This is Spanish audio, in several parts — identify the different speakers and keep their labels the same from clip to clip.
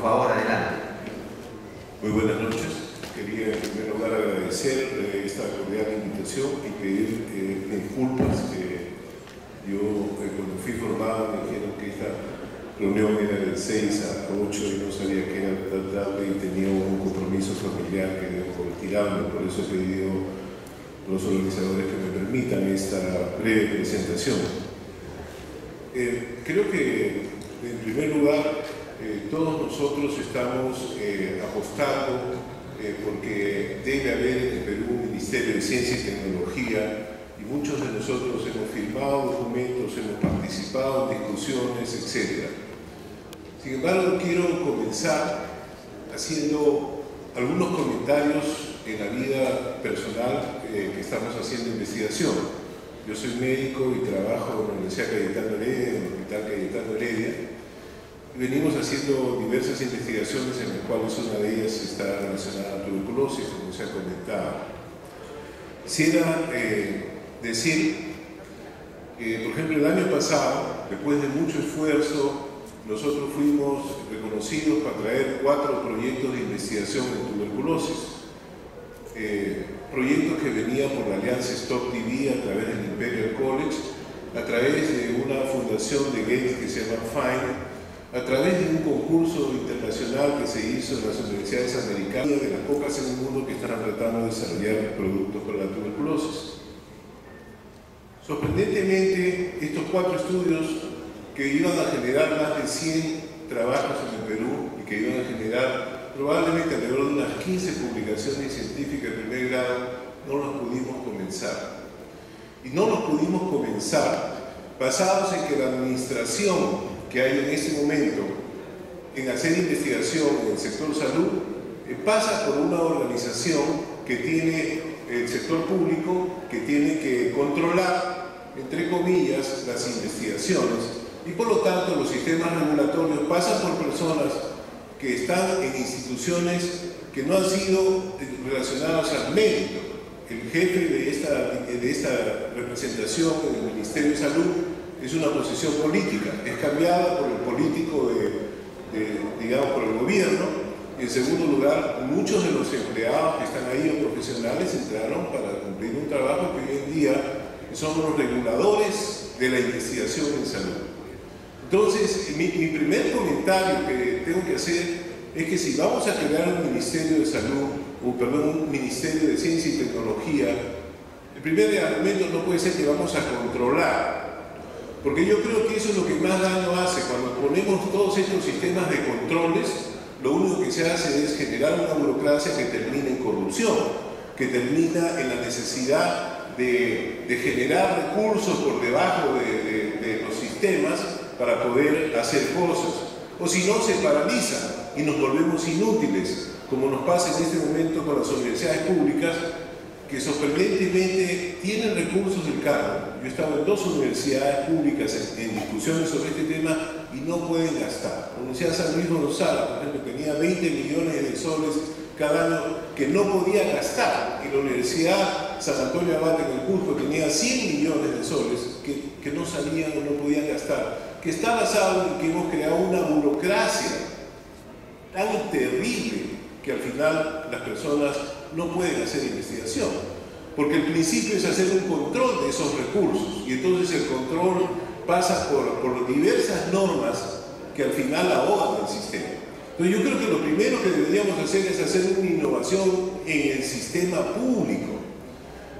Speaker 1: Por favor, adelante.
Speaker 2: Muy buenas noches. Quería en primer lugar agradecer esta cordial invitación y pedir disculpas. Yo cuando fui formado me dijeron que esta reunión era de 6 a 8 y no sabía que era tan tarde y tenía un compromiso familiar que debo retirarme. Por eso he pedido a los organizadores que me permitan esta breve presentación. Creo que en primer lugar todos nosotros estamos apostando porque debe haber en el Perú un Ministerio de Ciencia y Tecnología, y muchos de nosotros hemos firmado documentos, hemos participado en discusiones, etc. Sin embargo, quiero comenzar haciendo algunos comentarios en la vida personal que estamos haciendo investigación. Yo soy médico y trabajo en la Universidad Cayetano Heredia, en el Hospital Cayetano Heredia. Venimos haciendo diversas investigaciones en las cuales una de ellas está relacionada a la tuberculosis, como se ha comentado. Quisiera decir que, por ejemplo, el año pasado, después de mucho esfuerzo, nosotros fuimos reconocidos para traer 4 proyectos de investigación en tuberculosis. Proyectos que venían por la alianza Stop TB a través del Imperial College, a través de una fundación de Gates que se llama FIND, a través de un concurso internacional que se hizo en las universidades americanas, de las pocas en el mundo que están tratando de desarrollar productos para la tuberculosis. Sorprendentemente, estos 4 estudios que iban a generar más de 100 trabajos en el Perú y que iban a generar probablemente alrededor de unas 15 publicaciones científicas de primer grado, no los pudimos comenzar. Y no los pudimos comenzar basados en que la administración que hay en este momento en hacer investigación en el sector salud pasa por una organización que tiene el sector público, que tiene que controlar, entre comillas, las investigaciones, y por lo tanto los sistemas regulatorios pasan por personas que están en instituciones que no han sido relacionadas al mérito. El jefe de esta representación en el Ministerio de Salud es una posición política, es cambiada por el político digamos, por el gobierno. Y en segundo lugar, muchos de los empleados que están ahí o profesionales entraron para cumplir un trabajo que hoy en día son los reguladores de la investigación en salud. Entonces, mi primer comentario que tengo que hacer es que si vamos a crear un Ministerio de Salud, un Ministerio de Ciencia y Tecnología, el primer argumento no puede ser que vamos a controlar. Porque yo creo que eso es lo que más daño hace. Cuando ponemos todos estos sistemas de controles, lo único que se hace es generar una burocracia que termina en corrupción, que termina en la necesidad de generar recursos por debajo de los sistemas para poder hacer cosas. O si no, se paralizan y nos volvemos inútiles, como nos pasa en este momento con las universidades públicas, que sorprendentemente tienen recursos del cargo. Yo he estado en 2 universidades públicas en discusiones sobre este tema y no pueden gastar. La Universidad San Luis Gonzaga, por ejemplo, tenía 20 millones de soles cada año que no podía gastar, y la Universidad San Antonio Abad en el Cusco tenía 100 millones de soles que no salían o no podían gastar, que está basado en que hemos creado una burocracia tan terrible que al final las personas no pueden hacer investigación, porque el principio es hacer un control de esos recursos, y entonces el control pasa por diversas normas que al final ahogan el sistema. Entonces yo creo que lo primero que deberíamos hacer es hacer una innovación en el sistema público.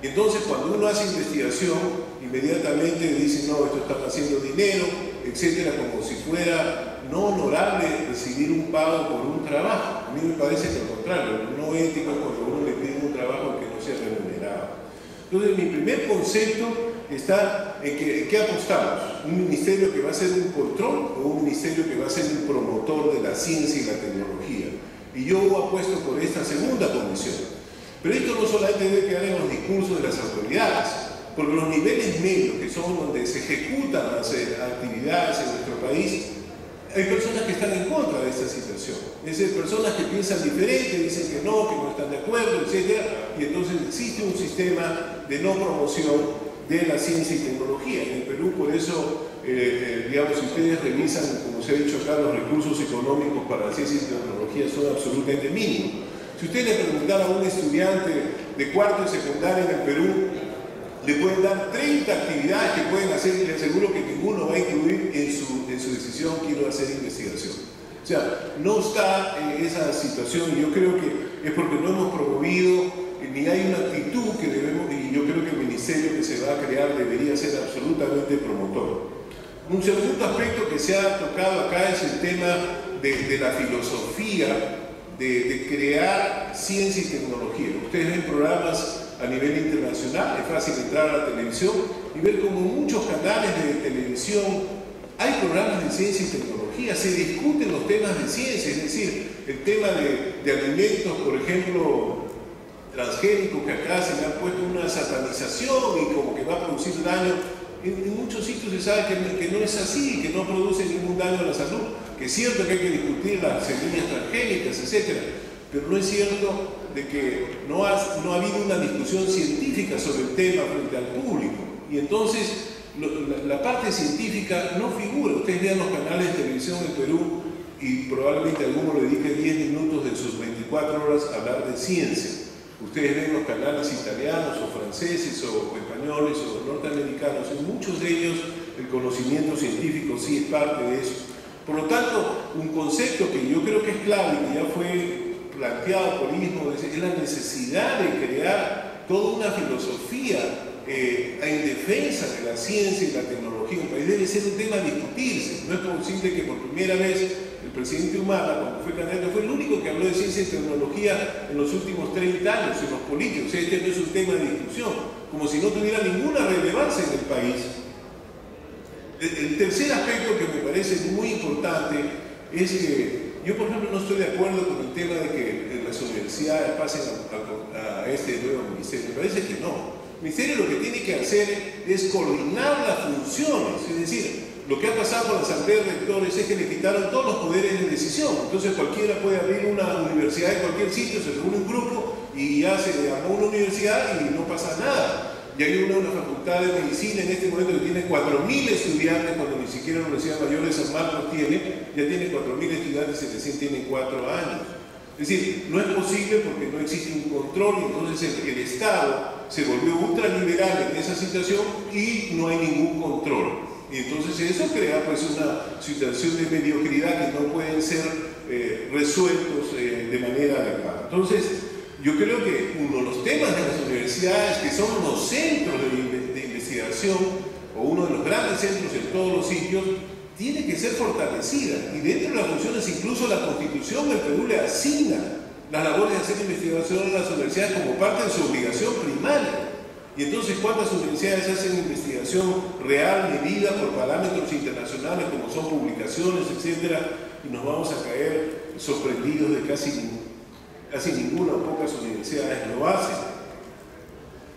Speaker 2: Entonces cuando uno hace investigación, inmediatamente dice, no, esto están haciendo dinero, etcétera, como si fuera no honorable recibir un pago por un trabajo. A mí me parece que al contrario, no ético cuando uno le pide un trabajo que no sea remunerado. Entonces mi primer concepto está en qué apostamos: un ministerio que va a ser un control o un ministerio que va a ser un promotor de la ciencia y la tecnología. Y yo apuesto por esta segunda condición. Pero esto no solamente debe quedar en los discursos de las autoridades, porque los niveles medios, que son donde se ejecutan las actividades en nuestro país, hay personas que están en contra de esta situación. Es decir, personas que piensan diferente, dicen que no están de acuerdo, etc. Y entonces existe un sistema de no promoción de la ciencia y tecnología. En el Perú, por eso, digamos, si ustedes revisan, como se ha dicho acá, los recursos económicos para la ciencia y tecnología son absolutamente mínimos. Si usted le preguntara a un estudiante de cuarto y secundaria en el Perú, le pueden dar 30 actividades que pueden hacer y le aseguro que ninguno va a incluir en su decisión quiero hacer investigación. O sea, no está en esa situación y yo creo que es porque no hemos promovido ni hay una actitud que debemos, y yo creo que el ministerio que se va a crear debería ser absolutamente promotor. Un segundo aspecto que se ha tocado acá es el tema de la filosofía de crear ciencia y tecnología. Ustedes ven programas a nivel internacional, es fácil entrar a la televisión y ver como en muchos canales de televisión hay programas de ciencia y tecnología, se discuten los temas de ciencia, es decir, el tema de alimentos, por ejemplo, transgénicos, que acá se le ha puesto una satanización y como que va a producir daño. En muchos sitios se sabe que no es así, que no produce ningún daño a la salud, que es cierto que hay que discutir las semillas transgénicas, etc. Pero no es cierto de que no ha habido una discusión científica sobre el tema frente al público. Y entonces la parte científica no figura. Ustedes vean los canales de televisión en Perú y probablemente alguno le dedique 10 minutos de sus 24 horas a hablar de ciencia. Ustedes ven los canales italianos o franceses o españoles o norteamericanos, en muchos de ellos el conocimiento científico sí es parte de eso. Por lo tanto, un concepto que yo creo que es clave y que ya fue planteado por ISMO es la necesidad de crear toda una filosofía en defensa de la ciencia y la tecnología. Un país debe ser un tema a discutirse. No es posible que por primera vez el presidente Humala, cuando fue candidato, fue el único que habló de ciencia y tecnología en los últimos 30 años en los políticos. Este no es un tema de discusión, como si no tuviera ninguna relevancia en el país. El tercer aspecto que me parece muy importante es que yo, por ejemplo, no estoy de acuerdo con el tema de que las universidades pasen a este nuevo ministerio. Me parece que no. El ministerio lo que tiene que hacer es coordinar las funciones, es decir, lo que ha pasado con la asamblea de rectores es que le quitaron todos los poderes de decisión. Entonces cualquiera puede abrir una universidad en cualquier sitio, se reúne un grupo y ya se armó una universidad y no pasa nada. Y hay una facultad de medicina en este momento que tiene 4.000 estudiantes, cuando ni siquiera la Universidad Mayor de San Marcos tiene, ya tiene 4.000 estudiantes y recién tiene 4 años. Es decir, no es posible porque no existe un control y entonces el Estado se volvió ultraliberal en esa situación y no hay ningún control. Y entonces eso crea pues una situación de mediocridad que no pueden ser resueltos de manera adecuada. Entonces, yo creo que uno de los temas de las universidades, que son los centros de investigación, o uno de los grandes centros en todos los sitios, tiene que ser fortalecida. Y dentro de las funciones, incluso la Constitución del Perú le asigna las labores de hacer investigación a las universidades como parte de su obligación primaria. Y entonces, ¿cuántas universidades hacen investigación real, medida por parámetros internacionales, como son publicaciones, etcétera? Y nos vamos a caer sorprendidos de casi ninguna o pocas universidades lo hacen.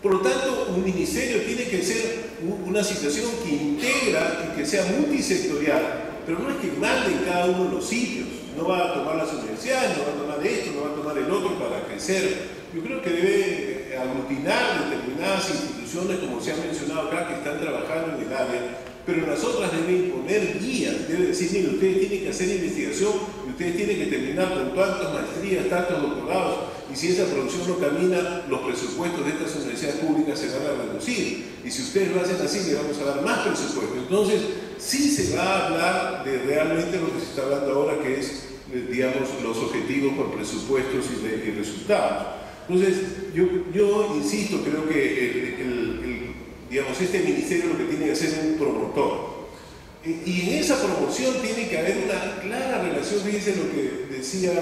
Speaker 2: Por lo tanto, un ministerio tiene que ser una situación que integra y que sea multisectorial, pero no es que mande en cada uno de los sitios. No va a tomar las universidades, no va a tomar esto, no va a tomar el otro para crecer. Yo creo que debe aglutinar determinadas instituciones, como se ha mencionado acá, que están trabajando en el área, pero las otras deben imponer guías, debe decir, mire, ustedes tienen que hacer investigación y ustedes tienen que terminar con tantas maestrías, tantos doctorados, y si esa producción no camina, los presupuestos de estas universidades públicas se van a reducir, y si ustedes lo hacen así, le vamos a dar más presupuesto. Entonces, sí se va a hablar de realmente lo que se está hablando ahora, que es, digamos, los objetivos por presupuestos y resultados. Entonces, yo insisto, creo que digamos, este ministerio lo que tiene que hacer es un promotor. Y en esa promoción tiene que haber una clara relación, fíjense lo que decía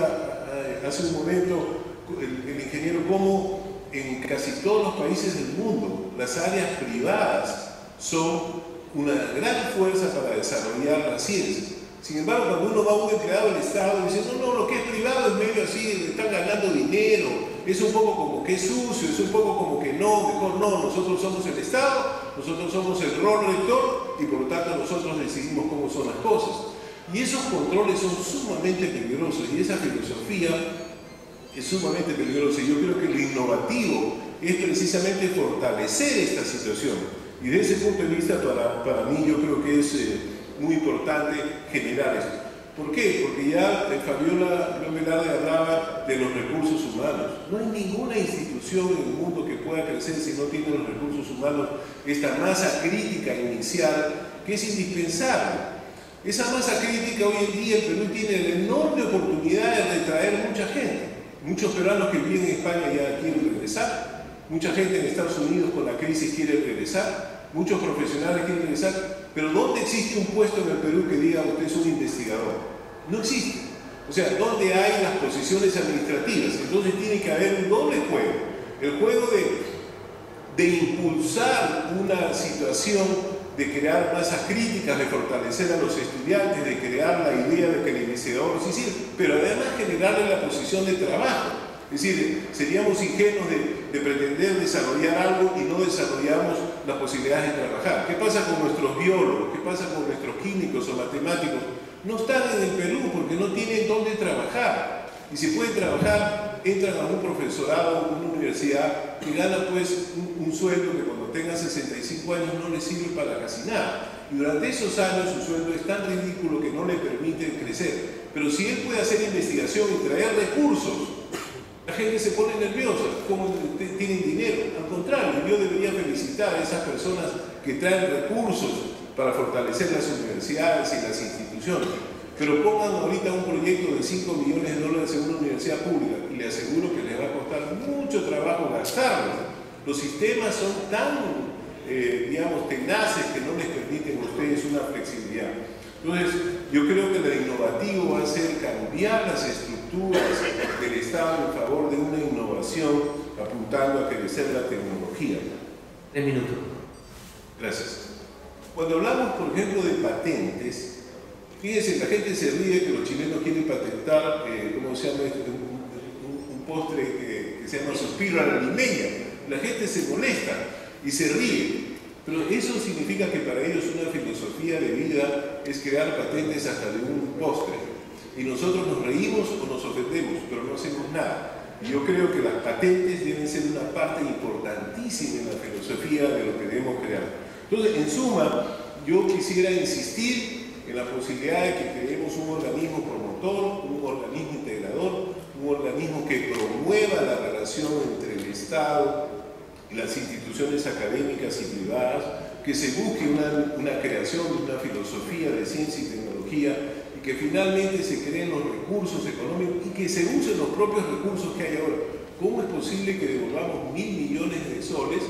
Speaker 2: hace un momento el ingeniero, como en casi todos los países del mundo las áreas privadas son una gran fuerza para desarrollar la ciencia. Sin embargo, cuando uno va a un empleado del Estado y dice, no, lo que es privado es medio así, están ganando dinero, es un poco como que es sucio, es un poco como que no, mejor no, nosotros somos el Estado, nosotros somos el rol rector y por lo tanto nosotros decidimos cómo son las cosas. Y esos controles son sumamente peligrosos y esa filosofía es sumamente peligrosa. Y yo creo que lo innovativo es precisamente fortalecer esta situación. Y desde ese punto de vista, para mí, yo creo que es muy importante generar esto. ¿Por qué? Porque ya Fabiola Velarde hablaba de los recursos humanos. No hay ninguna institución en el mundo que pueda crecer si no tiene los recursos humanos, esta masa crítica inicial que es indispensable. Esa masa crítica hoy en día el Perú tiene la enorme oportunidad de traer mucha gente. Muchos peruanos que viven en España ya quieren regresar. Mucha gente en Estados Unidos con la crisis quiere regresar. Muchos profesionales quieren regresar. Pero ¿dónde existe un puesto en el Perú que diga usted es un investigador? No existe. O sea, ¿dónde hay las posiciones administrativas? Entonces tiene que haber un doble juego. El juego de impulsar una situación, de crear masas críticas, de fortalecer a los estudiantes, de crear la idea de que el investigador sí sirve, pero además generarle la posición de trabajo. Es decir, seríamos ingenuos de pretender desarrollar algo y no desarrollamos las posibilidades de trabajar. ¿Qué pasa con nuestros biólogos? ¿Qué pasa con nuestros químicos o matemáticos? No están en el Perú porque no tienen dónde trabajar. Y si pueden trabajar, entran a un profesorado o una universidad que gana pues un sueldo que cuando tengan 65 años no les sirve para casi nada. Y durante esos años su sueldo es tan ridículo que no le permite crecer. Pero si él puede hacer investigación y traer recursos, la gente se pone nerviosa, como tienen dinero. Al contrario, yo debería felicitar a esas personas que traen recursos para fortalecer las universidades y las instituciones. Pero pongan ahorita un proyecto de $5 millones en una universidad pública y le aseguro que les va a costar mucho trabajo gastarlos. Los sistemas son tan, digamos, tenaces que no les permiten a ustedes una flexibilidad. Entonces, yo creo que lo innovativo va a ser cambiar las estructuras del Estado en favor de una innovación apuntando a crecer la tecnología.
Speaker 1: Un minuto.
Speaker 2: Gracias. Cuando hablamos, por ejemplo, de patentes, fíjense, la gente se ríe que los chilenos quieren patentar, ¿cómo se llama? Un postre que se llama suspiro a la limeña. La gente se molesta y se ríe. Pero eso significa que para ellos una filosofía de vida es crear patentes hasta de un postre. Y nosotros nos reímos o nos ofendemos, pero no hacemos nada. Y yo creo que las patentes deben ser una parte importantísima en la filosofía de lo que debemos crear. Entonces, en suma, yo quisiera insistir en la posibilidad de que creemos un organismo promotor, un organismo integrador, un organismo que promueva la relación entre el Estado y las instituciones académicas y privadas, que se busque una creación de una filosofía de ciencia y tecnología y que finalmente se creen los recursos económicos y que se usen los propios recursos que hay ahora. ¿Cómo es posible que devolvamos 1.000 millones de soles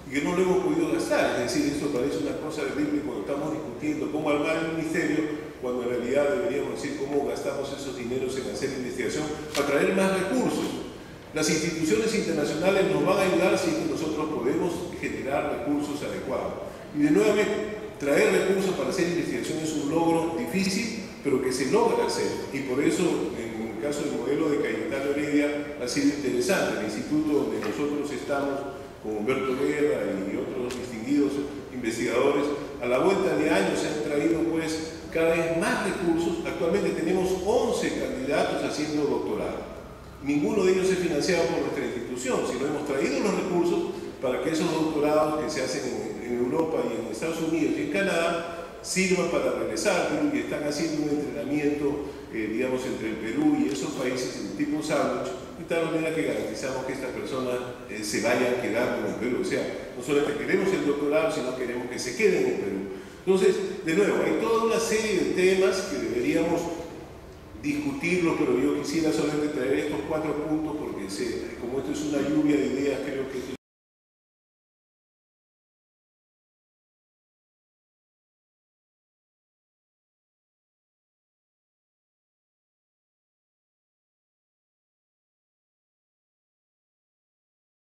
Speaker 2: y que no lo hemos podido gastar? Es decir, esto parece una cosa terrible cuando estamos discutiendo cómo armar el ministerio, cuando en realidad deberíamos decir cómo gastamos esos dineros en hacer investigación para traer más recursos. Las instituciones internacionales nos van a ayudar si es que nosotros podemos generar recursos adecuados. Y de nuevamente, traer recursos para hacer investigación es un logro difícil, pero que se logra hacer. Y por eso, en el caso del modelo de Cayetano Heredia, ha sido interesante. El instituto donde nosotros estamos, con Humberto Guerra y otros distinguidos investigadores, a la vuelta de años se han traído pues cada vez más recursos. Actualmente tenemos 11 candidatos haciendo doctorado. Ninguno de ellos es financiado por nuestra institución, sino hemos traído los recursos para que esos doctorados que se hacen en Europa y en Estados Unidos y en Canadá sirvan para regresar al Perú y están haciendo un entrenamiento, digamos, entre el Perú y esos países de tipo sándwich, de tal manera que garantizamos que estas personas se vayan quedando en el Perú. O sea, no solamente queremos el doctorado, sino queremos que se queden en el Perú. Entonces, de nuevo, hay toda una serie de temas que deberíamos discutirlo, pero yo quisiera solamente traer estos 4 puntos porque como esto es una lluvia de ideas, creo que